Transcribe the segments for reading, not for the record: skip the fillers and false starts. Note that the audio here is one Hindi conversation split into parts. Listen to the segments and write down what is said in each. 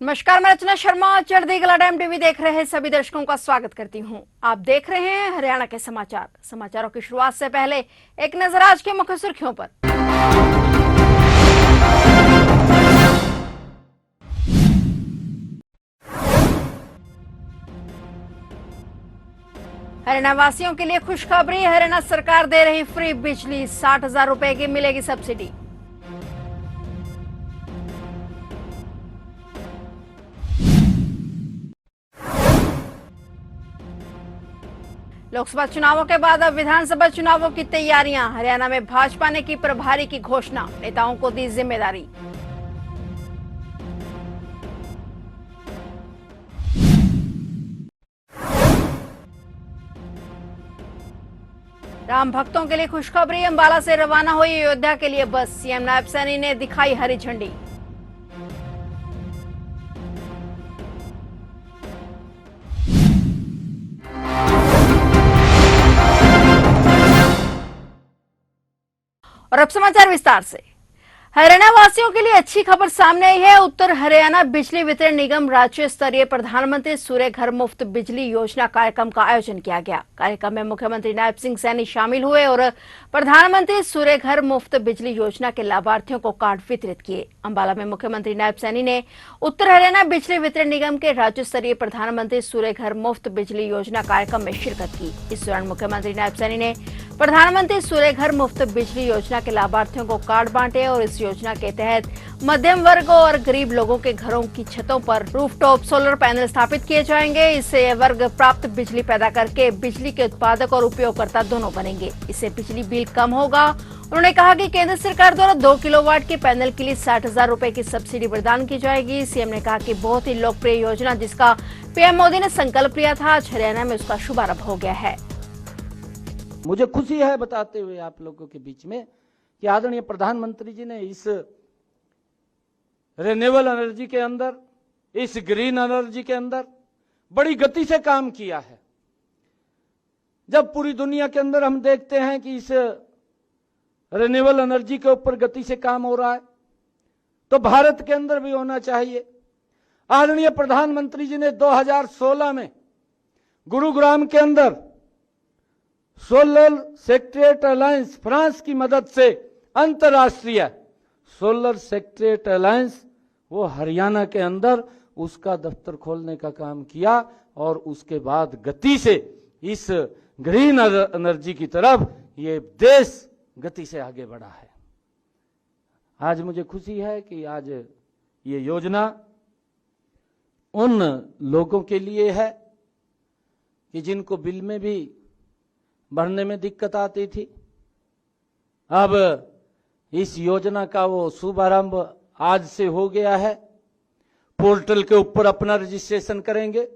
नमस्कार, मैं रचना शर्मा। चढ़ती कला टाइम टीवी देख रहे सभी दर्शकों का स्वागत करती हूं। आप देख रहे हैं हरियाणा के समाचार। समाचारों की शुरुआत से पहले एक नजर आज की मुख्य सुर्खियों पर। हरियाणा वासियों के लिए खुशखबरी। हरियाणा सरकार दे रही फ्री बिजली। 60,000 रुपए की मिलेगी सब्सिडी। लोकसभा चुनावों के बाद अब विधानसभा चुनावों की तैयारियां। हरियाणा में भाजपा ने की प्रभारी की घोषणा, नेताओं को दी जिम्मेदारी। राम भक्तों के लिए खुशखबरी। अंबाला से रवाना हुई अयोध्या के लिए बस। सीएम नायब सैनी ने दिखाई हरी झंडी। और अब समाचार विस्तार से। हरियाणा वासियों के लिए अच्छी खबर सामने आई है। उत्तर हरियाणा बिजली वितरण निगम राज्य स्तरीय प्रधानमंत्री सूर्य घर मुफ्त बिजली योजना कार्यक्रम का आयोजन किया गया। कार्यक्रम में मुख्यमंत्री नायब सिंह सैनी शामिल हुए और प्रधानमंत्री सूर्य घर मुफ्त बिजली योजना के लाभार्थियों को कार्ड वितरित किए। अंबाला में मुख्यमंत्री नायब सैनी ने उत्तर हरियाणा बिजली वितरण निगम के राज्य स्तरीय प्रधानमंत्री सूर्य घर मुफ्त बिजली योजना कार्यक्रम में शिरकत की। इस दौरान मुख्यमंत्री नायब सैनी ने प्रधानमंत्री सूर्य घर मुफ्त बिजली योजना के लाभार्थियों को कार्ड बांटे और इस योजना के तहत मध्यम वर्ग और गरीब लोगों के घरों की छतों पर रूफटॉप सोलर पैनल स्थापित किए जाएंगे। इससे यह वर्ग प्राप्त बिजली पैदा करके बिजली के उत्पादक और उपयोगकर्ता दोनों बनेंगे। इससे बिजली बिल कम होगा। उन्होंने कहा कि केंद्र सरकार द्वारा 2 किलोवाट के पैनल के लिए 60,000 रुपए की सब्सिडी प्रदान की जाएगी। सीएम ने कहा कि बहुत ही लोकप्रिय योजना जिसका पीएम मोदी ने संकल्प लिया था, आज हरियाणा में उसका शुभारंभ हो गया है। मुझे खुशी है बताते हुए आप लोगों के बीच में कि आदरणीय प्रधानमंत्री जी ने इस रिन्यूएबल एनर्जी के अंदर, इस ग्रीन एनर्जी के अंदर बड़ी गति से काम किया है। जब पूरी दुनिया के अंदर हम देखते हैं कि इस रिन्यूएबल एनर्जी के ऊपर गति से काम हो रहा है, तो भारत के अंदर भी होना चाहिए। आदरणीय प्रधानमंत्री जी ने 2016 में गुरुग्राम के अंदर सोलर सेक्रेटरीट अलायंस फ्रांस की मदद से अंतर्राष्ट्रीय सोलर सेक्रेटरीट अलायंस वो हरियाणा के अंदर उसका दफ्तर खोलने का काम किया और उसके बाद गति से इस ग्रीन एनर्जी की तरफ ये देश गति से आगे बढ़ा है। आज मुझे खुशी है कि आज ये योजना उन लोगों के लिए है कि जिनको बिल में भी भरने में दिक्कत आती थी। अब इस योजना का वो शुभारंभ आज से हो गया है। पोर्टल के ऊपर अपना रजिस्ट्रेशन करेंगे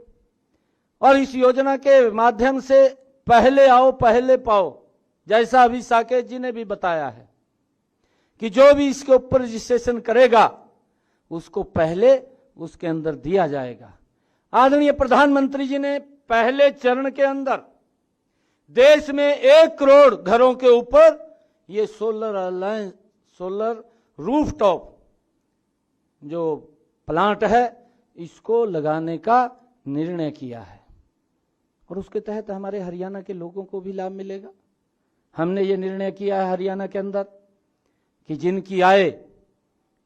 और इस योजना के माध्यम से पहले आओ पहले पाओ, जैसा अभी साकेत जी ने भी बताया है कि जो भी इसके ऊपर रजिस्ट्रेशन करेगा उसको पहले उसके अंदर दिया जाएगा। आदरणीय प्रधानमंत्री जी ने पहले चरण के अंदर देश में 1 करोड़ घरों के ऊपर ये सोलर रूफटॉप जो प्लांट है इसको लगाने का निर्णय किया है और उसके तहत हमारे हरियाणा के लोगों को भी लाभ मिलेगा। हमने ये निर्णय किया है हरियाणा के अंदर कि जिनकी आय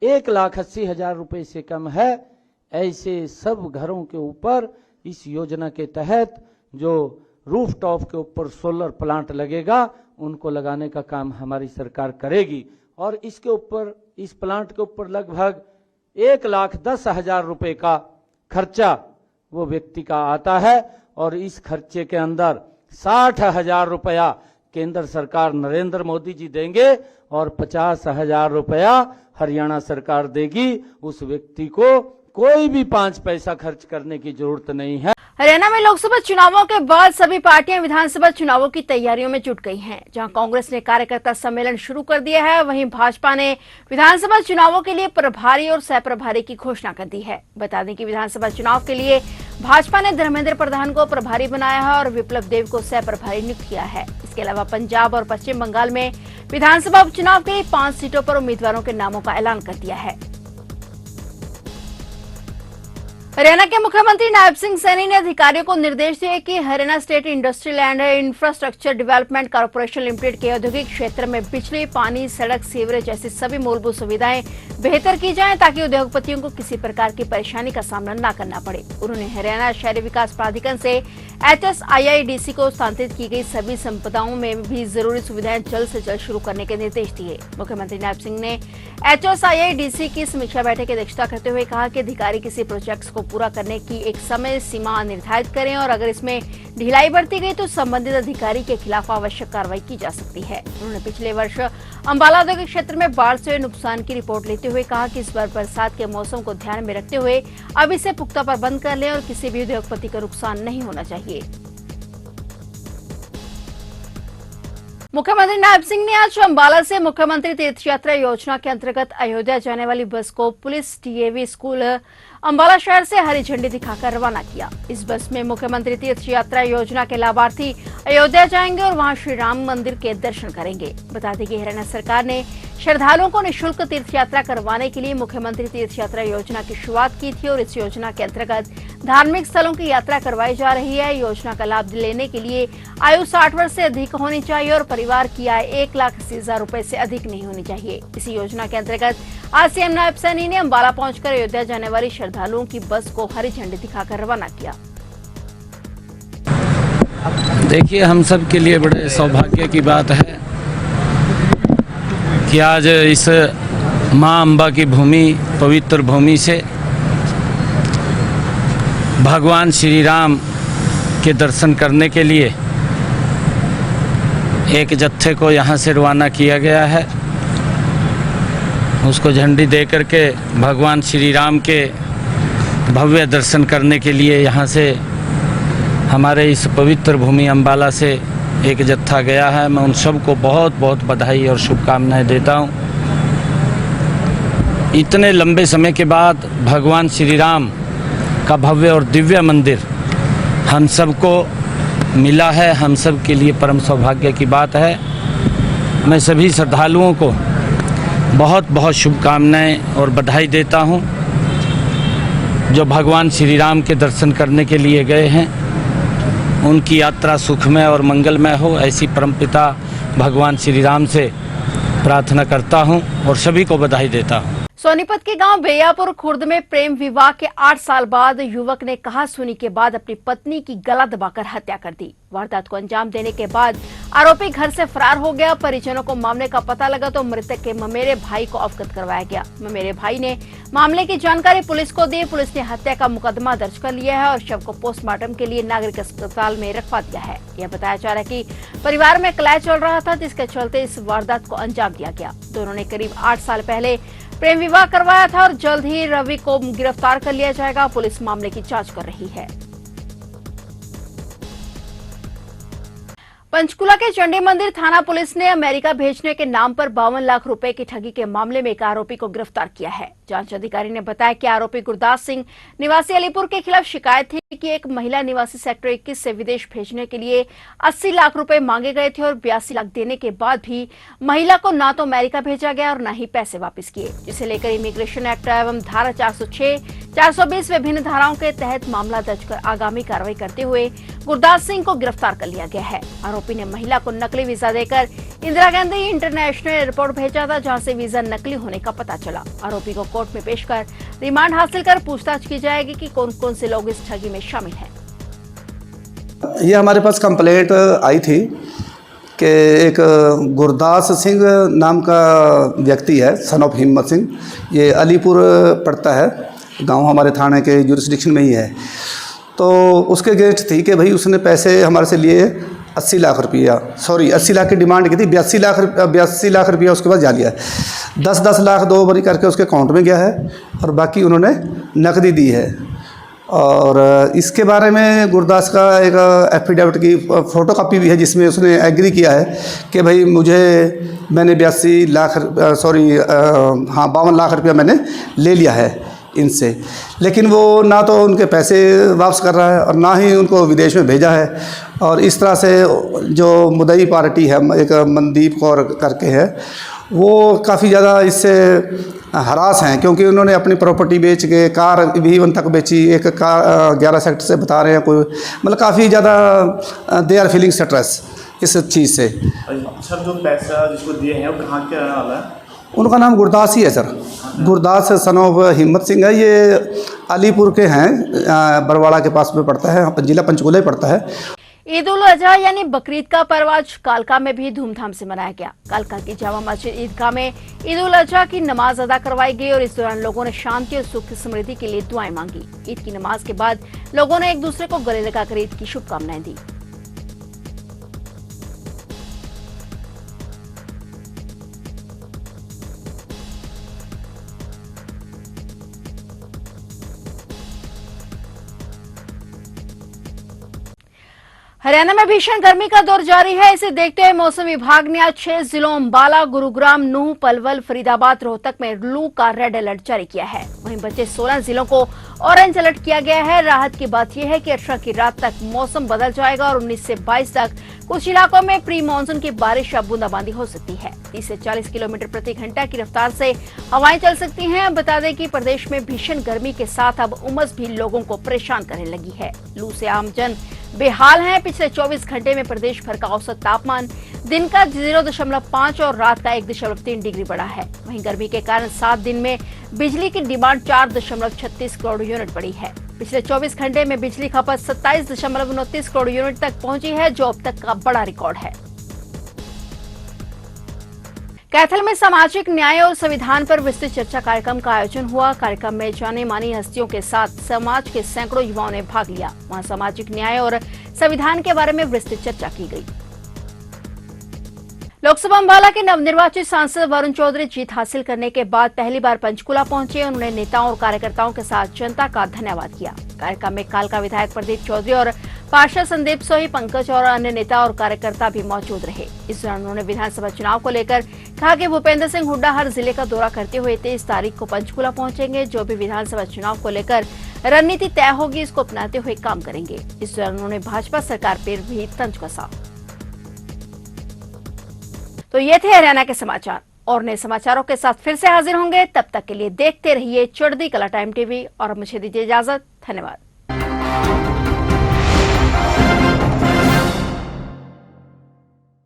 1,80,000 रुपए से कम है, ऐसे सब घरों के ऊपर इस योजना के तहत जो रूफटॉप के ऊपर सोलर प्लांट लगेगा उनको लगाने का काम हमारी सरकार करेगी। और इसके ऊपर, इस प्लांट के ऊपर लगभग 1,10,000 रुपए का खर्चा वो व्यक्ति का आता है और इस खर्चे के अंदर 60,000 रुपया केंद्र सरकार नरेंद्र मोदी जी देंगे और 50,000 रुपया हरियाणा सरकार देगी। उस व्यक्ति को कोई भी 5 पैसा खर्च करने की जरूरत नहीं है। हरियाणा में लोकसभा चुनावों के बाद सभी पार्टियां विधानसभा चुनावों की तैयारियों में जुट गई हैं। जहां कांग्रेस ने कार्यकर्ता सम्मेलन शुरू कर दिया है, वहीं भाजपा ने विधानसभा चुनावों के लिए प्रभारी और सह प्रभारी की घोषणा कर दी है। बता दें कि विधानसभा चुनाव के लिए भाजपा ने धर्मेंद्र प्रधान को प्रभारी बनाया है और विप्लव देव को सह प्रभारी नियुक्त किया है। इसके अलावा पंजाब और पश्चिम बंगाल में विधानसभा उपचुनाव के लिए 5 सीटों पर उम्मीदवारों के नामों का ऐलान कर दिया है। हरियाणा के मुख्यमंत्री नायब सिंह सैनी ने अधिकारियों को निर्देश दिए कि Haryana state industrial and infrastructure development corporation limited के औद्योगिक क्षेत्र में बिजली, पानी, सड़क, सीवरेज जैसी सभी मूलभूत सुविधाएं बेहतर की जाएं ताकि उद्योगपतियों को किसी प्रकार की परेशानी का सामना न करना पड़े। उन्होंने हरियाणा शहरी विकास प्राधिकरण से HSIIDC को स्थानांतरित की गई सभी संपदाओं में भी जरूरी सुविधाएं जल्द से जल्द शुरू करने के निर्देश दिए। मुख्यमंत्री नायब सिंह ने HSIIDC की समीक्षा बैठक की अध्यक्षता करते हुए कहा कि अधिकारी किसी प्रोजेक्ट्स को पूरा करने की एक समय सीमा निर्धारित करें और अगर इसमें ढिलाई बरती गई तो संबंधित अधिकारी के खिलाफ आवश्यक कार्रवाई की जा सकती है। उन्होंने पिछले वर्ष अंबाला औद्योगिक क्षेत्र में बाढ़ से हुए नुकसान की रिपोर्ट लेते हुए कहा कि इस बार बरसात के मौसम को ध्यान में रखते हुए अब इसे पुख्ता प्रबंध कर लें और किसी भी उद्योगपति का नुकसान नहीं होना चाहिए। मुख्यमंत्री नायब सिंह ने आज अंबाला से मुख्यमंत्री तीर्थ यात्रा योजना के अंतर्गत अयोध्या जाने वाली बस को पुलिस DAV स्कूल अंबाला शहर से हरी झंडी दिखाकर रवाना किया। इस बस में मुख्यमंत्री तीर्थ यात्रा योजना के लाभार्थी अयोध्या जाएंगे और वहां श्री राम मंदिर के दर्शन करेंगे। बता दें कि हरियाणा सरकार ने श्रद्धालुओं को निःशुल्क तीर्थ यात्रा करवाने के लिए मुख्यमंत्री तीर्थ यात्रा योजना की शुरुआत की थी और इस योजना के अंतर्गत धार्मिक स्थलों की यात्रा करवाई जा रही है। योजना का लाभ लेने के लिए आयु 60 वर्ष से अधिक होनी चाहिए और परिवार की आय 1,80,000 रुपए से अधिक नहीं होनी चाहिए। इसी योजना के अंतर्गत आज CM नायब सैनी ने अंबाला पहुंचकर अयोध्या जाने वाली श्रद्धालुओं की बस को हरी झंडी दिखाकर रवाना किया। देखिए, हम सब के लिए बड़े सौभाग्य की बात है कि आज इस मां अंबा की भूमि, पवित्र भूमि से भगवान श्री राम के दर्शन करने के लिए एक जत्थे को यहाँ से रवाना किया गया है। उसको झंडी दे करके भगवान श्री राम के भव्य दर्शन करने के लिए यहाँ से हमारे इस पवित्र भूमि अंबाला से एक जत्था गया है। मैं उन सबको बहुत बहुत बधाई और शुभकामनाएं देता हूँ। इतने लंबे समय के बाद भगवान श्री राम का भव्य और दिव्य मंदिर हम सबको मिला है। हम सब के लिए परम सौभाग्य की बात है। मैं सभी श्रद्धालुओं को बहुत बहुत शुभकामनाएं और बधाई देता हूं जो भगवान श्री राम के दर्शन करने के लिए गए हैं। उनकी यात्रा सुखमय और मंगलमय हो, ऐसी परमपिता भगवान श्री राम से प्रार्थना करता हूं और सभी को बधाई देता हूं। सोनीपत के गांव बेयापुर खुर्द में प्रेम विवाह के 8 साल बाद युवक ने कहा सुनी के बाद अपनी पत्नी की गला दबाकर हत्या कर दी। वारदात को अंजाम देने के बाद आरोपी घर से फरार हो गया। परिजनों को मामले का पता लगा तो मृतक के ममेरे भाई को अवगत करवाया गया। ममेरे भाई ने मामले की जानकारी पुलिस को दी। पुलिस ने हत्या का मुकदमा दर्ज कर लिया है और शव को पोस्टमार्टम के लिए नागरिक अस्पताल में रखवा दिया है। यह बताया जा रहा है कि परिवार में कलह चल रहा था, जिसके चलते इस वारदात को अंजाम दिया गया। दोनों ने करीब 8 साल पहले प्रेम विवाह करवाया था और जल्द ही रवि को गिरफ्तार कर लिया जाएगा। पुलिस मामले की जांच कर रही है। पंचकुला के चंडी मंदिर थाना पुलिस ने अमेरिका भेजने के नाम पर 52 लाख रुपए की ठगी के मामले में एक आरोपी को गिरफ्तार किया है। जांच अधिकारी ने बताया कि आरोपी गुरदास सिंह निवासी अलीपुर के खिलाफ शिकायत थी कि एक महिला निवासी सेक्टर 21 से विदेश भेजने के लिए 80 लाख रुपए मांगे गए थे और 82 लाख देने के बाद भी महिला को ना तो अमेरिका भेजा गया और न ही पैसे वापस किए, जिसे लेकर इमिग्रेशन एक्ट एवं धारा 406, 420 विभिन्न धाराओं के तहत मामला दर्ज कर आगामी कार्रवाई करते हुए गुरदास सिंह को गिरफ्तार कर लिया गया है। आरोपी ने महिला को नकली वीजा देकर इंदिरा गांधी इंटरनेशनल एयरपोर्ट भेजा था, जहां से वीजा नकली होने का पता चला। आरोपी को कोर्ट में पेश कर रिमांड हासिल कर पूछताछ की जाएगी कि कौन कौन से लोग इस ठगी में शामिल हैं। ये हमारे पास कंप्लेंट आई थी कि एक गुरदास सिंह नाम का व्यक्ति है, सन ऑफ हिम्मत सिंह। ये अलीपुर पड़ता है, गांव हमारे थाने के जुरिस्डिक्शन में ही है। तो उसके अगेंस्ट थी कि भाई उसने पैसे हमारे से लिए 80 लाख रुपया, सॉरी 80 लाख की डिमांड की थी। 82 लाख रुपया उसके पास जा लिया। 10-10 लाख 2 बारी करके उसके अकाउंट में गया है और बाकी उन्होंने नकदी दी है। और इसके बारे में गुरदास का एक एफिडेविट की फ़ोटो कॉपी भी है, जिसमें उसने एग्री किया है कि भाई मैंने 52 लाख रुपया मैंने ले लिया है इनसे। लेकिन वो ना तो उनके पैसे वापस कर रहा है और ना ही उनको विदेश में भेजा है। और इस तरह से जो मुद्दई पार्टी है, एक मनदीप कौर करके है, वो काफ़ी ज़्यादा इससे हरास हैं, क्योंकि उन्होंने अपनी प्रॉपर्टी बेच के कार भी उन तक बेची। एक कार 11 सेक्टर से बता रहे हैं कोई, मतलब काफ़ी ज़्यादा दे आर फीलिंग स्ट्रेस इस चीज़ से। सर जो पैसा जिसको दिए हैं वो कहाँ के रहने वाला है? उनका नाम गुरदास ही है सर, गुरदास सन ऑफ हिम्मत सिंह है। ये अलीपुर के हैं, बरवाड़ा के पास में पड़ता है, जिला पंचकुला ही पड़ता है। ईद उल अजहा यानी बकरीद का पर्व आज कालका में भी धूमधाम से मनाया गया। कालका की जामा मस्जिद ईदगाह में ईद उल अजहा की नमाज अदा करवाई गई और इस दौरान लोगों ने शांति और सुख समृद्धि के लिए दुआएं मांगी। ईद की नमाज के बाद लोगों ने एक दूसरे को गले लगाकर ईद की शुभकामनाएं दी। हरियाणा में भीषण गर्मी का दौर जारी है। इसे देखते हुए मौसम विभाग ने आज 6 जिलों अंबाला, गुरुग्राम, नूंह, पलवल, फरीदाबाद, रोहतक में लू का रेड अलर्ट जारी किया है। वहीं बचे 16 जिलों को ऑरेंज अलर्ट किया गया है। राहत की बात यह है कि 18 की रात तक मौसम बदल जाएगा और 19 से 22 तक कुछ इलाकों में प्री मानसून की बारिश या बूंदाबांदी हो सकती है। 30 से 40 किलोमीटर प्रति घंटा की रफ्तार से हवाएं चल सकती हैं। बता दें कि प्रदेश में भीषण गर्मी के साथ अब उमस भी लोगों को परेशान करने लगी है। लू से आमजन बेहाल हैं। पिछले 24 घंटे में प्रदेश भर का औसत तापमान दिन का 0.5 और रात का 1.3 डिग्री बढ़ा है। वहीं गर्मी के कारण 7 दिन में बिजली की डिमांड 4.36 करोड़ यूनिट बढ़ी है। पिछले 24 घंटे में बिजली खपत 27.29 करोड़ यूनिट तक पहुंची है, जो अब तक का बड़ा रिकॉर्ड है। कैथल में सामाजिक न्याय और संविधान पर विस्तृत चर्चा कार्यक्रम का आयोजन हुआ। कार्यक्रम में जाने मानी हस्तियों के साथ समाज के सैकड़ों युवाओं ने भाग लिया। वहां सामाजिक न्याय और संविधान के बारे में विस्तृत चर्चा की गई। लोकसभा अंबाला के नवनिर्वाचित सांसद वरुण चौधरी जीत हासिल करने के बाद पहली बार पंचकुला पहुंचे। उन्होंने नेताओं और कार्यकर्ताओं के साथ जनता का धन्यवाद किया। कार्यक्रम में कालका विधायक प्रदीप चौधरी और पार्षद संदीप सोही, पंकज और अन्य नेता और कार्यकर्ता भी मौजूद रहे। इस दौरान उन्होंने विधानसभा चुनाव को लेकर कहा कि भूपेंद्र सिंह हुड्डा हर जिले का दौरा करते हुए 23 तारीख को पंचकुला पहुंचेंगे। जो भी विधानसभा चुनाव को लेकर रणनीति तय होगी, इसको अपनाते हुए काम करेंगे। इस दौरान उन्होंने भाजपा सरकार पर भी तंज कसा। तो ये थे हरियाणा के समाचार। और नए समाचारों के साथ फिर से हाजिर होंगे। तब तक के लिए देखते रहिए चढ़ती कला टाइम टीवी और मुझे दीजिए इजाजत। धन्यवाद।